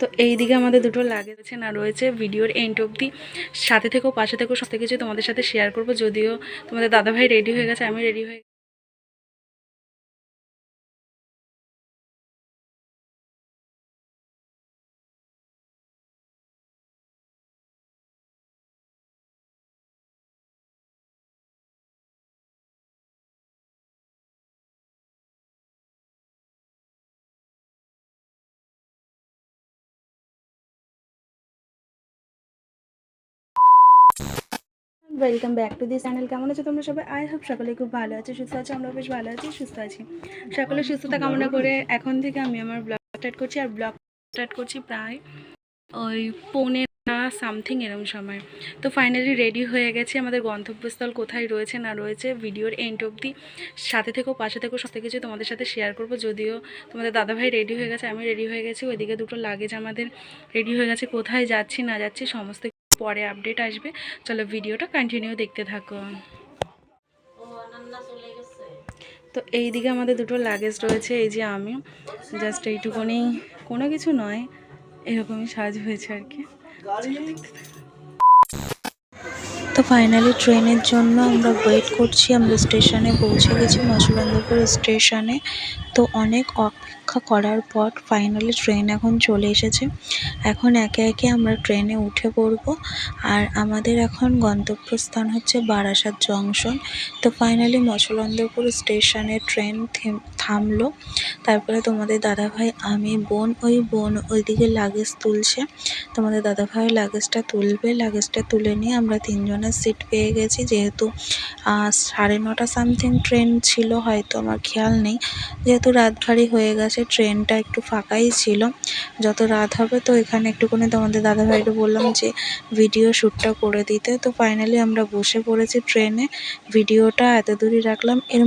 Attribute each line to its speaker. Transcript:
Speaker 1: তো এইদিকে আমাদের দুটো লাগেজ আছে না রয়েছে। ভিডিওর এন্ড অবধি সাথে থেকেও পাশে থেকেও সব কিছু তোমাদের সাথে শেয়ার করব। যদিও তোমাদের দাদাভাই রেডি হয়ে গেছে, আমি রেডি হয়ে welcome back to this channel. কেমন আছো তোমরা সবাই? আই হোপ সকলে খুব ভালো আছে, সুস্থ আছে। আমরা বেশ ভালো আছি, সুস্থ আছি। সকলে সুস্থতা কামনা করে এখন থেকে আমি আমার ব্লগ স্টার্ট করছি। আর ব্লগ স্টার্ট করছি প্রায় ওই 4:30 সামথিং এরকম সময়। তো ফাইনালি রেডি হয়ে গেছি। আমাদের গন্তব্যস্থল কোথায় রয়েছে না রয়েছে ভিডিওর এন্ড অবধি সাথে থেকেও পাশে থেকেও সব কিছু তোমাদের সাথে শেয়ার করব। যদিও তোমাদের দাদাভাই রেডি হয়ে গেছে, আমি রেডি হয়ে গেছি। ওইদিকে দুটো লাগেজ আমাদের রেডি হয়ে গেছে। কোথায় যাচ্ছি না যাচ্ছি সমস্ত পরে আপডেট আসবে। চলো ভিডিওটা কন্টিনিউ দেখতে থাকো। তো এইদিকে আমাদের দুটো লাগেজ রয়েছে। এই যে আমি জাস্ট এইটুকুনি, কোনো কিছু নয়, এরকমই সাজ হয়েছে আর কি। তো ফাইনালি ট্রেনের জন্য আমরা ওয়েট করছি। আমরা স্টেশনে পৌঁছে গেছি, মচলন্দপুর স্টেশনে। তো অনেক অপেক্ষা করার পর ফাইনালি ট্রেন এখন চলে এসেছে। এখন একে একে আমরা ট্রেনে উঠে পড়ব। আর আমাদের এখন গন্তব্যস্থান হচ্ছে বারাসাত জংশন। তো ফাইনালি মচলন্দপুর স্টেশনে ট্রেন থামলো। তারপরে তোমাদের দাদাভাই, আমি, বোন ওইদিকে লাগেজ তুলছে। তোমাদের দাদাভাই লাগেজটা তুলবে। লাগেজটা তুলে নিয়ে আমরা তিনজনের সিট পেয়ে গেছি। যেহেতু 9:30 সামথিং ট্রেন ছিল, হয়তো আমার খেয়াল নেই। যেহেতু রাত ভারী হয়ে গেছে, ট্রেনটা একটু ফাঁকাই ছিল। যত রাত হবে তো এখানে একটুখানি তোমাদের দাদাভাইকে বললাম যে ভিডিও শ্যুটটা করে দিতে। তো ফাইনালি আমরা বসে পড়েছি ট্রেনে। ভিডিওটা এত দূরই রাখলাম। এর